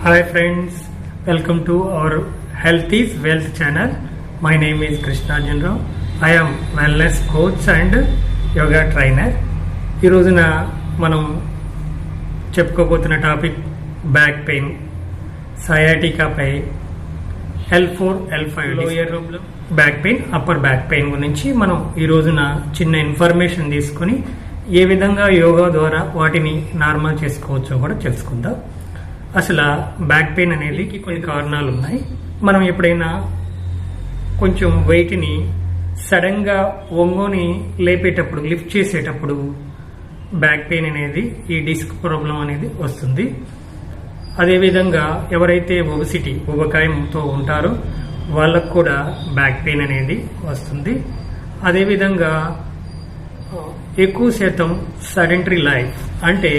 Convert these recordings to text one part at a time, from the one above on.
Hi friends, welcome to our Health is Wealth channel. My name is Krishna Jinrao. I am wellness coach and yoga trainer. ఈ రోజున మనం చెప్పుకోబోతున్న topic back pain, sciatica pain, L4, L5 lower back pain, upper back pain గురించి మనం ఈ రోజున చిన్న information తీసుకొని ఏ విధంగా యోగా ద్వారా వాటిని నార్మల్ చేసుకోవచ్చో కూడా తెలుసుకుందాం. అసలు బ్యాక్ పెయిన్ అనేది కొన్ని కారణాలు ఉన్నాయి. మనం ఎప్పుడైనా కొంచెం వెయిట్ని సడన్గా ఒంగోని లేపేటప్పుడు, లిఫ్ట్ చేసేటప్పుడు బ్యాక్ పెయిన్ అనేది, ఈ డిస్క్ ప్రాబ్లం అనేది వస్తుంది. అదేవిధంగా ఎవరైతే ఒబిసిటీ, ఊబకాయంతో ఉంటారో వాళ్ళకు కూడా బ్యాక్ పెయిన్ అనేది వస్తుంది. అదేవిధంగా ఎక్కువ శాతం సెడెంటరీ లైఫ్ అంటే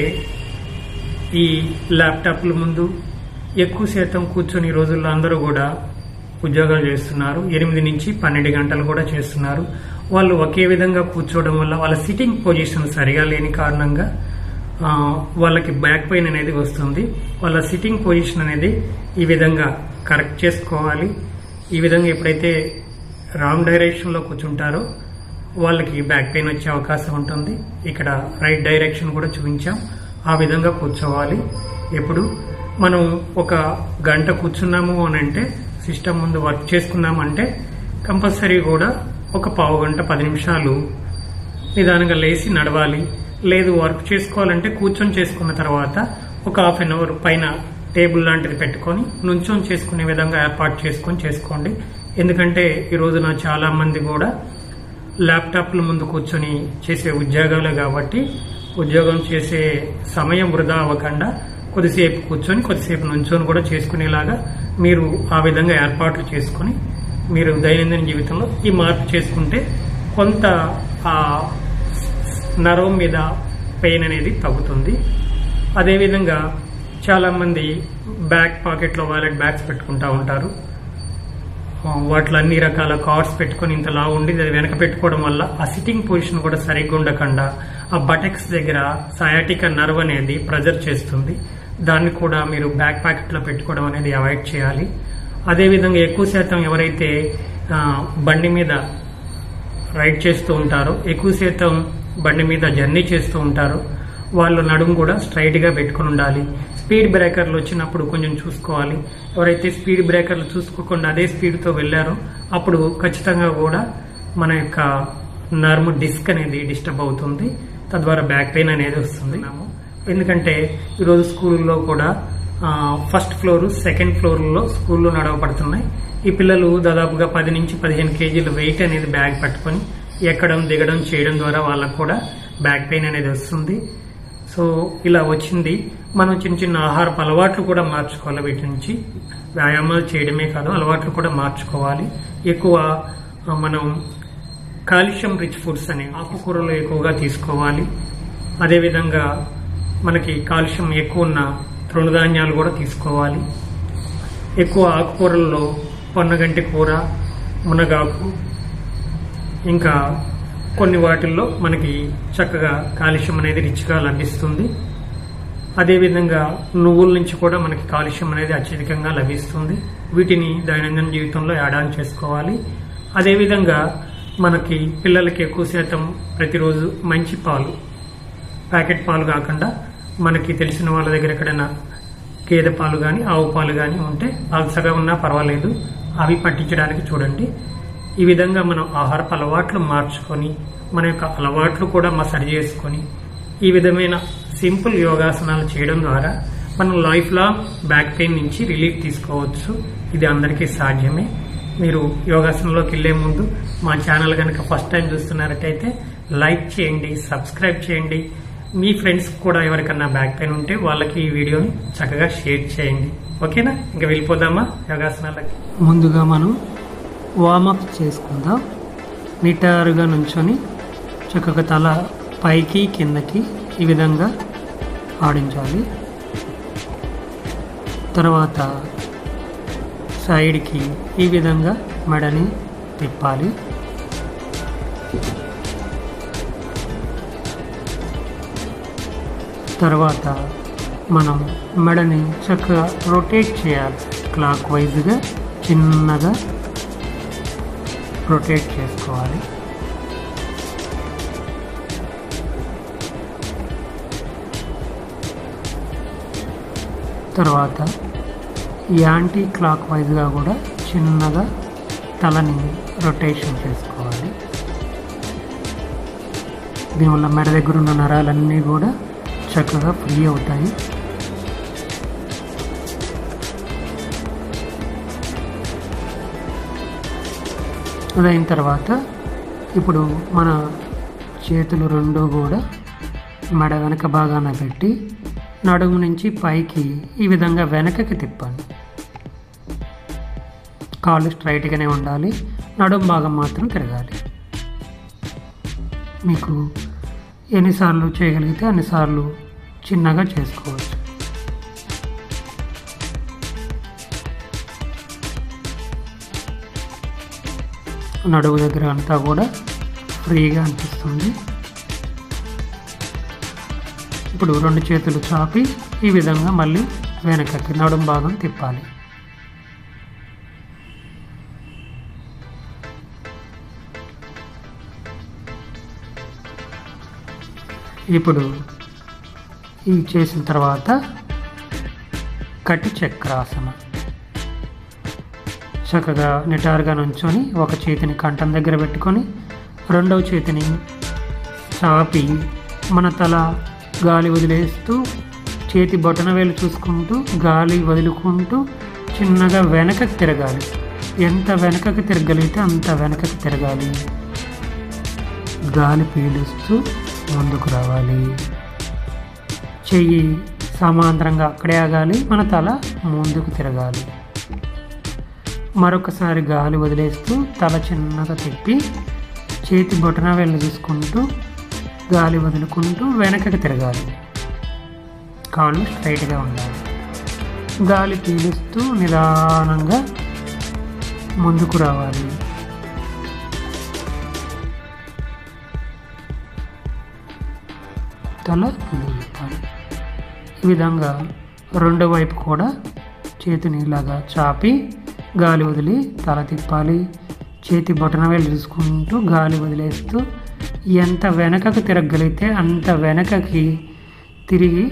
ఈ ల్యాప్టాప్ల ముందు ఎక్కువ శాతం కూర్చొని రోజుల్లో అందరూ కూడా ఉద్యోగాలు చేస్తున్నారు. 8 నుంచి 12 గంటలు కూడా చేస్తున్నారు. వాళ్ళు ఒకే విధంగా కూర్చోవడం వల్ల వాళ్ళ సిట్టింగ్ పొజిషన్ సరిగా లేని కారణంగా వాళ్ళకి బ్యాక్ పెయిన్ అనేది వస్తుంది. వాళ్ళ సిట్టింగ్ పొజిషన్ అనేది ఈ విధంగా కరెక్ట్ చేసుకోవాలి. ఈ విధంగా ఎప్పుడైతే రాంగ్ డైరెక్షన్లో కూర్చుంటారో వాళ్ళకి బ్యాక్ పెయిన్ వచ్చే అవకాశం ఉంటుంది. ఇక్కడ రైట్ డైరెక్షన్ కూడా చూపించాం. ఆ విధంగా కూర్చోవాలి. ఎప్పుడు మనం ఒక గంట కూర్చున్నాము అని అంటే, సిస్టమ్ ముందు వర్క్ చేసుకున్నామంటే కంపల్సరీ కూడా ఒక పావు గంట 10 నిమిషాలు నిదానంగా లేచి నడవాలి. లేదు వర్క్ చేసుకోవాలంటే కూర్చొని చేసుకున్న తర్వాత ఒక హాఫ్ అన్ అవర్ పైన టేబుల్ లాంటిది పెట్టుకొని నుంచొని చేసుకునే విధంగా ఏర్పాటు చేసుకోండి. ఎందుకంటే ఈ రోజున చాలా మంది కూడా ల్యాప్టాప్ల ముందు కూర్చొని చేసే ఉద్యోగాలే కాబట్టి ఉద్యోగం చేసే సమయం వృధా అవ్వకుండా కొద్దిసేపు కూర్చొని కొద్దిసేపు నుంచొని కూడా చేసుకునేలాగా మీరు ఆ విధంగా ఏర్పాట్లు చేసుకుని మీరు దైనందిన జీవితంలో ఈ మార్పు చేసుకుంటే కొంత ఆ నరం మీద పెయిన్ అనేది తగ్గుతుంది. అదేవిధంగా చాలామంది బ్యాక్ పాకెట్లో వాలెట్ బ్యాగ్స్ పెట్టుకుంటూ ఉంటారు. వాటిలో అన్ని రకాల కార్డ్స్ పెట్టుకుని ఇంతలా ఉండి అది వెనక పెట్టుకోవడం వల్ల ఆ సిట్టింగ్ పొజిషన్ కూడా సరిగ్గా ఉండకుండా ఆ బటెక్స్ దగ్గర సయాటికా నర్వ్ అనేది ప్రెజర్ చేస్తుంది. దాన్ని కూడా మీరు బ్యాక్ ప్యాకెట్లో పెట్టుకోవడం అనేది అవాయిడ్ చేయాలి. అదేవిధంగా ఎక్కువ శాతం ఎవరైతే బండి మీద రైడ్ చేస్తూ ఉంటారో, ఎక్కువ శాతం బండి మీద జర్నీ చేస్తూ ఉంటారో వాళ్ళు నడుము కూడా స్ట్రైట్గా పెట్టుకుని ఉండాలి. స్పీడ్ బ్రేకర్లు వచ్చినప్పుడు కొంచెం చూసుకోవాలి. ఎవరైతే స్పీడ్ బ్రేకర్లు చూసుకోకుండా అదే స్పీడ్తో వెళ్లారో అప్పుడు ఖచ్చితంగా కూడా మన యొక్క నర్వ్ డిస్క్ అనేది డిస్టర్బ్ అవుతుంది. తద్వారా బ్యాక్ పెయిన్ అనేది వస్తుంది. ఎందుకంటే ఈరోజు స్కూల్లో కూడా ఫస్ట్ ఫ్లోర్, సెకండ్ ఫ్లోర్లో స్కూల్లో నడవబడుతున్నాయి. ఈ పిల్లలు దాదాపుగా 10 నుంచి 15 కేజీల వెయిట్ అనేది బ్యాగ్ పట్టుకొని ఎక్కడం దిగడం చేయడం ద్వారా వాళ్ళకు కూడా బ్యాక్ పెయిన్ అనేది వస్తుంది. సో ఇలా వచ్చింది. మనం చిన్న ఆహారపు అలవాట్లు కూడా మార్చుకోవాలి. వీటి నుంచి వ్యాయామాలు చేయడమే కాదు, అలవాట్లు కూడా మార్చుకోవాలి. ఎక్కువ మనం కాల్షియం రిచ్ ఫుడ్స్ అనే ఆకుకూరలు ఎక్కువగా తీసుకోవాలి. అదేవిధంగా మనకి కాల్షియం ఎక్కువ ఉన్న తృణధాన్యాలు కూడా తీసుకోవాలి. ఎక్కువ ఆకుకూరల్లో పొన్నగంటి కూర, మునగాకు, ఇంకా కొన్ని వాటిల్లో మనకి చక్కగా కాల్షియం అనేది రిచ్గా లభిస్తుంది. అదేవిధంగా నువ్వుల నుంచి కూడా మనకి కాల్షియం అనేది అత్యధికంగా లభిస్తుంది. వీటిని దైనందిన జీవితంలో యాడ్ ఆన్ చేసుకోవాలి. అదేవిధంగా మనకి పిల్లలకి ఎక్కువ శాతం ప్రతిరోజు మంచి పాలు, ప్యాకెట్ పాలు కాకుండా మనకి తెలిసిన వాళ్ళ దగ్గర ఎక్కడైనా గేదె పాలు కానీ ఆవు పాలు కానీ ఉంటే పల్చగా ఉన్నా పర్వాలేదు, అవి పట్టించడానికి చూడండి. ఈ విధంగా మనం ఆహారపు అలవాట్లు మార్చుకొని మన యొక్క అలవాట్లు కూడా సరి చేసుకొని ఈ విధమైన సింపుల్ యోగాసనాలు చేయడం ద్వారా మనం లైఫ్ లాంగ్ బ్యాక్ పెయిన్ నుంచి రిలీఫ్ తీసుకోవచ్చు. ఇది అందరికీ సాధ్యమే. మీరు యోగాసనంలోకి వెళ్లే ముందు మా ఛానల్ కనుక ఫస్ట్ టైం చూస్తున్నట్టయితే లైక్ చేయండి, సబ్స్క్రైబ్ చేయండి. మీ ఫ్రెండ్స్ కూడా ఎవరికన్నా బ్యాక్ పెయిన్ ఉంటే వాళ్ళకి ఈ వీడియోని చక్కగా షేర్ చేయండి. ఓకేనా? ఇంకా వెళ్ళిపోదామా యోగాసనాలకి? ముందుగా మనం వార్మప్ చేసుకుందాం. నిటారుగా నుంచొని చక్కగా తల పైకి కిందకి ఈ విధంగా ఆడించాలి. తర్వాత సైడ్కి ఈ విధంగా మెడని తిప్పాలి. తర్వాత మనం మెడని చక్కగా రొటేట్ చేయాలి. క్లాక్ వైజ్గా చిన్నగా రొటేట్ చేసుకోవాలి. తర్వాత యాంటీ క్లాక్ వైజ్గా కూడా చిన్నగా తలని రొటేషన్ చేసుకోవాలి. దీనివల్ల మెడ దగ్గర ఉన్న నరాలన్నీ కూడా చక్కగా ఫ్రీ అవుతాయి. అదైన తర్వాత ఇప్పుడు మన చేతులు రెండు కూడా మెడ వెనక భాగాన పెట్టి నడుము నుంచి పైకి ఈ విధంగా వెనకకి తిప్పండి. కాళ్ళు స్ట్రైట్గానే ఉండాలి, నడుము భాగం మాత్రం తిరగాలి. మీకు ఎన్నిసార్లు చేయగలిగితే అన్నిసార్లు చిన్నగా చేసుకోవచ్చు. నడుము దగ్గర అంతా కూడా ఫ్రీగా అనిపిస్తుంది. ఇప్పుడు రెండు చేతులు చాపి ఈ విధంగా మళ్ళీ వెనకకి నడుము భాగం తిప్పాలి. ఇప్పుడు ఇవి చేసిన తర్వాత కటి చక్రాసన. చక్కగా నిటారుగా నుంచొని ఒక చేతిని కంఠం దగ్గర పెట్టుకొని రెండవ చేతిని చాపి మన తల గాలి వదిలేస్తూ చేతి బొటనవేలు చూసుకుంటూ గాలి వదులుకుంటూ చిన్నగా వెనకకి తిరగాలి. ఎంత వెనకకి తిరగలిగితే అంత వెనకకి తిరగాలి. గాలి పీలుస్తూ ముందుకు రావాలి. చెయ్యి సమాంతరంగా అక్కడే ఆగాలి, మన తల ముందుకు తిరగాలి. మరొకసారి గాలి వదిలేస్తూ తల చిన్నగా తిప్పి చేతి బొటనవేలు చూసుకుంటూ గాలి వదులుకుంటూ వెనకకి తిరగాలి. కాళ్ళు స్ట్రైట్గా ఉండాలి. గాలి పీలుస్తూ నిదానంగా ముందుకు రావాలి. తల తిప్పాలి. ఈ విధంగా రెండో వైపు కూడా చేతిని ఇలాగా చాపి గాలి వదిలి తల తిప్పాలి. చేతి బొటనవేలు చూసుకుంటూ గాలి వదిలేస్తూ ఎంత వెనకకు తిరగగలిగితే అంత వెనకకి తిరిగి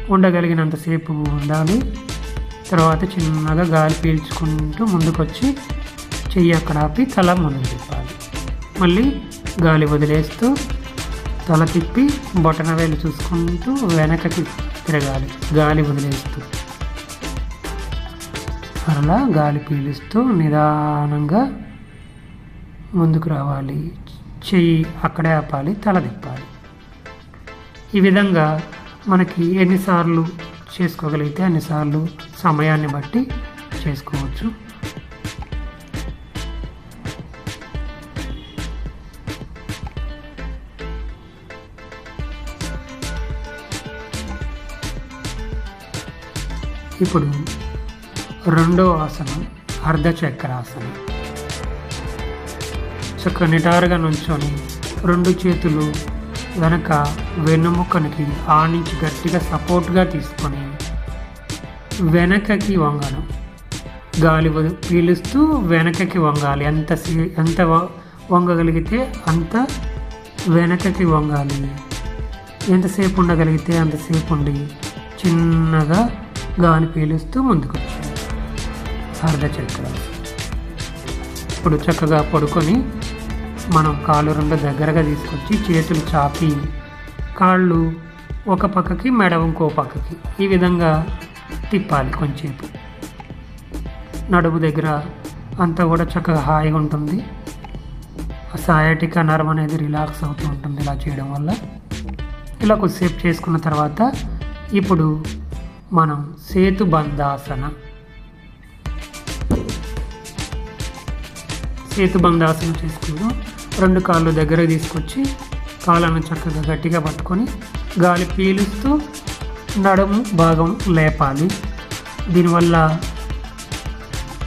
ఉండగలిగినంతసేపు ఉండాలి. తర్వాత చిన్నగా గాలి పీల్చుకుంటూ ముందుకొచ్చి చెయ్యి అక్కడ ఆపి తల ముందుకు తిప్పాలి. మళ్ళీ గాలి వదిలేస్తూ తల తిప్పి బొటనవేలు చూసుకుంటూ వెనకకి తిరగాలి గాలి వదిలేస్తూ. అలా గాలి పీలుస్తూ నిదానంగా ముందుకు రావాలి. చెయ్యి అక్కడే ఆపాలి, తల తిప్పాలి. ఈ విధంగా మనకి ఎన్నిసార్లు చేసుకోగలిగితే అన్నిసార్లు సమయాన్ని బట్టి చేసుకోవచ్చు. ఇప్పుడు రెండో ఆసనం అర్ధచక్రాసనం. చక్కగా నిటారుగా నుంచొని రెండు చేతులు వెనక వెన్నుముక్కనికి ఆనించి గట్టిగా సపోర్ట్గా తీసుకొని వెనకకి వంగడం. గాలి పీలుస్తూ వెనకకి వంగాలి. ఎంత వంగగలిగితే అంత వెనకకి వంగాలి. ఎంతసేపు ఉండగలిగితే అంతసేపు ఉండి చిన్నగా గాలి పీలుస్తూ ముందుకు వచ్చింది అర్ధచక్రం. ఇప్పుడు చక్కగా పడుకొని మనం కాళ్ళు రెండు దగ్గరగా తీసుకొచ్చి చేతులు చాపి కాళ్ళు ఒక పక్కకి మెడ ఇంకో పక్కకి ఈ విధంగా తిప్పాలి. కొంచెంసేపు నడుము దగ్గర అంతా కూడా చక్కగా హాయిగా ఉంటుంది. సయాటికా నర్వ్ అనేది రిలాక్స్ అవుతూ ఉంటుంది ఇలా చేయడం వల్ల. ఇలా కొద్దిసేపు చేసుకున్న తర్వాత ఇప్పుడు మనం సేతుబంధాసన. సేతుబంధాసన చేసుకుందాం. రెండు కాళ్ళు దగ్గర తీసుకొచ్చి కాళ్ళను చక్కగా గట్టిగా పట్టుకొని గాలి పీలుస్తూ నడుము భాగం లేపాలి. దీనివల్ల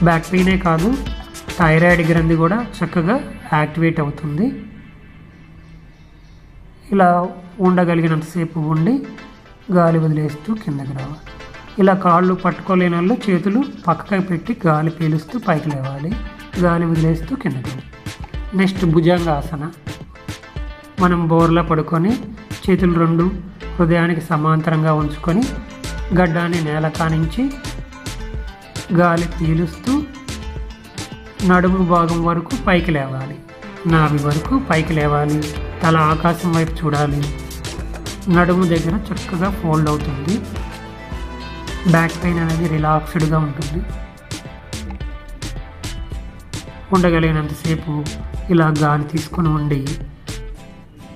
బ్యాక్ పెయినే కాదు, థైరాయిడ్ గ్రంథి కూడా చక్కగా యాక్టివేట్ అవుతుంది. ఇలా ఉండగలిగినంతసేపు ఉండి గాలి వదిలేస్తూ కిందకి రావాలి. ఇలా కాళ్ళు పట్టుకోలేని వాళ్ళు చేతులు పక్కకి పెట్టి గాలి పీలుస్తూ పైకి లేవాలి, గాలి వదిలేస్తూ కిందకి. నెక్స్ట్ భుజంగాసన. మనం బోర్లా పడుకొని చేతులు రెండు హృదయానికి సమాంతరంగా ఉంచుకొని గడ్డాన్ని నేల కానించి గాలి పీలుస్తూ నడుము భాగం వరకు పైకి లేవాలి, నాభి వరకు పైకి లేవాలి. తల ఆకాశం వైపు చూడాలి. నడుము దగ్గర చక్కగా ఫోల్డ్ అవుతుంది. బ్యాక్ పెయిన్ అనేది రిలాక్స్డ్గా ఉంటుంది. ఉండగలిగినంతసేపు ఇలా గాలి తీసుకొని ఉండి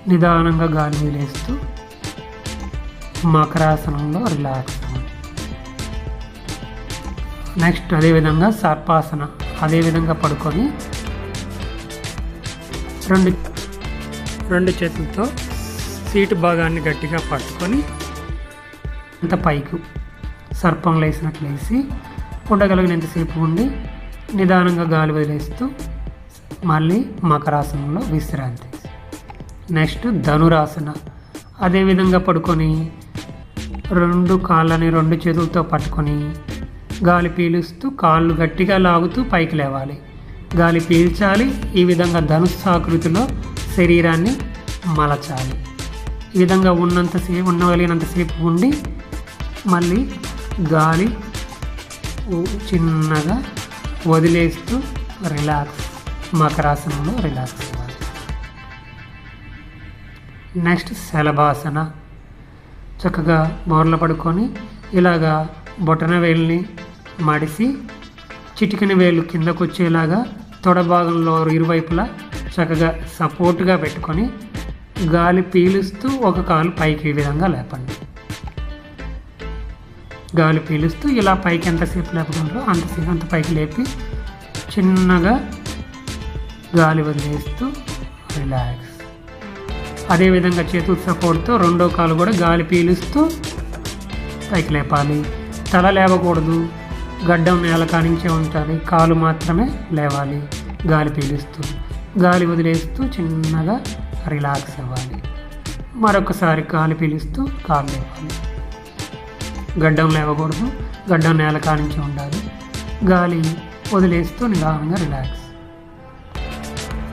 నిదానంగా గాలి వదిలేస్తూ మకరాసనంలో రిలాక్స్ అవ్వండి. నెక్స్ట్ అదేవిధంగా సర్పాసన. అదేవిధంగా పడుకొని రెండు చేతులతో సీటు భాగాన్ని గట్టిగా పట్టుకొని అంత పైకి సర్పం లేసినట్లు వేసి ఉండగలిగినంతసేపు ఉండి నిదానంగా గాలి వదిలేస్తూ మళ్ళీ మకరాసనంలో విశ్రాంతి. నెక్స్ట్ ధనురాసన. అదేవిధంగా పడుకొని రెండు కాళ్ళని రెండు చేతులతో పట్టుకొని గాలి పీలుస్తూ కాళ్ళు గట్టిగా లాగుతూ పైకి లేవాలి, గాలి పీల్చాలి. ఈ విధంగా ధనుస్సాకృతిలో శరీరాన్ని మలచాలి. ఈ విధంగా ఉండగలిగినంతసేపు ఉండి మళ్ళీ గాలి చిన్నగా వదిలేస్తూ రిలాక్స్, మకరాసనంలో రిలాక్స్ అవ్వాలి. నెక్స్ట్ శలభాసన. చక్కగా బోర్ల పడుకొని ఇలాగా బొటన వేలుని మడిసి చిటికిన వేలు కిందకు వచ్చేలాగా తొడ భాగంలో ఇరువైపులా చక్కగా సపోర్ట్గా పెట్టుకొని గాలి పీలుస్తూ ఒక కాలు పైకి ఈ విధంగా లేపండి. గాలి పీలుస్తూ ఇలా పైకి ఎంతసేపు లేపగలరో అంత పైకి లేపి చిన్నగా గాలి వదిలేస్తూ రిలాక్స్. అదేవిధంగా చేతుల సపోర్ట్తో రెండో కాలు కూడా గాలి పీలుస్తూ పైకి లేపాలి. తల లేవకూడదు, గడ్డం నేల కానించే ఉంచాలి, కాలు మాత్రమే లేవాలి. గాలి పీలుస్తూ గాలి వదిలేస్తూ చిన్నగా రిలాక్స్ అవ్వాలి. మరొకసారి గాలి పీలుస్తూ కాలు లేవాలి. గడ్డం లేవకూడదు, గడ్డం నేల కానించి ఉండాలి. గాలి వదిలేస్తూ నిదానంగా రిలాక్స్.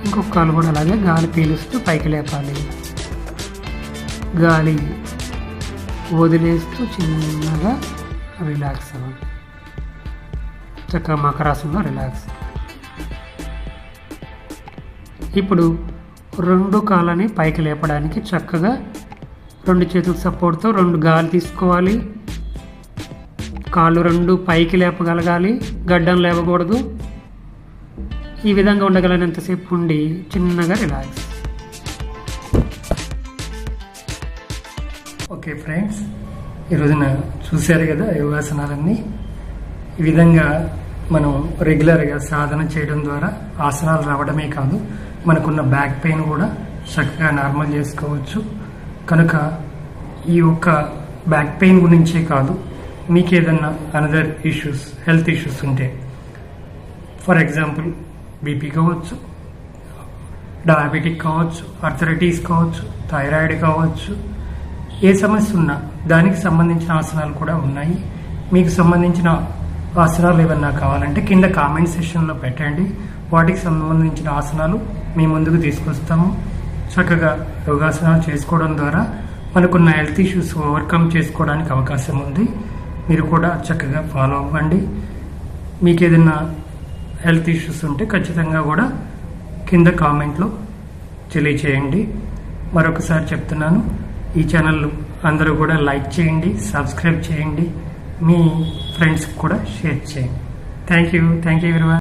ఇంకొక కాలు కూడా అలాగే గాలి పీలుస్తూ పైకి లేపాలి, గాలి వదిలేస్తూ చిన్నగా రిలాక్స్ అవ్వాలి. చక్కగా మకరాసనంలో రిలాక్స్. ఇప్పుడు రెండు కాళ్ళని పైకి లేపడానికి చక్కగా రెండు చేతుల సపోర్ట్తో రెండు గాలి తీసుకోవాలి. కాళ్ళు రెండు పైకి లేపగలగాలి, గడ్డం లేవకూడదు. ఈ విధంగా ఉండగలిగినంతసేపు ఉండి చిన్నగా రిలాక్స్. ఓకే ఫ్రెండ్స్, ఈరోజున చూశారు కదా యోగాసనాలన్నీ. ఈ విధంగా మనం రెగ్యులర్గా సాధన చేయడం ద్వారా ఆసనాలు రావడమే కాదు, మనకున్న బ్యాక్ పెయిన్ కూడా చక్కగా నార్మల్ చేసుకోవచ్చు. కనుక ఈ ఒక్క బ్యాక్ పెయిన్ గురించే కాదు, మీకు ఏదన్నా అనదర్ ఇష్యూస్, హెల్త్ ఇష్యూస్ ఉంటే, ఫర్ ఎగ్జాంపుల్ బీపీ కావచ్చు, డయాబెటిక్ కావచ్చు, ఆర్థరైటిస్ కావచ్చు, థైరాయిడ్ కావచ్చు, ఏ సమస్య ఉన్నా దానికి సంబంధించిన ఆసనాలు కూడా ఉన్నాయి. మీకు సంబంధించిన ఆసనాలు ఏమన్నా కావాలంటే కింద కామెంట్ సెక్షన్లో పెట్టండి. వాటికి సంబంధించిన ఆసనాలు మీ ముందుకు తీసుకొస్తాము. చక్కగా యోగాసనాలు చేసుకోవడం ద్వారా మనకున్న హెల్త్ ఇష్యూస్ ఓవర్కమ్ చేసుకోవడానికి అవకాశం ఉంది. మీరు కూడా చక్కగా ఫాలో అవ్వండి. మీకు ఏదైనా హెల్త్ ఇష్యూస్ ఉంటే ఖచ్చితంగా కూడా కింద కామెంట్లో తెలియచేయండి. మరొకసారి చెప్తున్నాను, ఈ ఛానల్ అందరూ కూడా లైక్ చేయండి, సబ్స్క్రైబ్ చేయండి, మీ ఫ్రెండ్స్కి కూడా షేర్ చేయండి. Thank you everyone.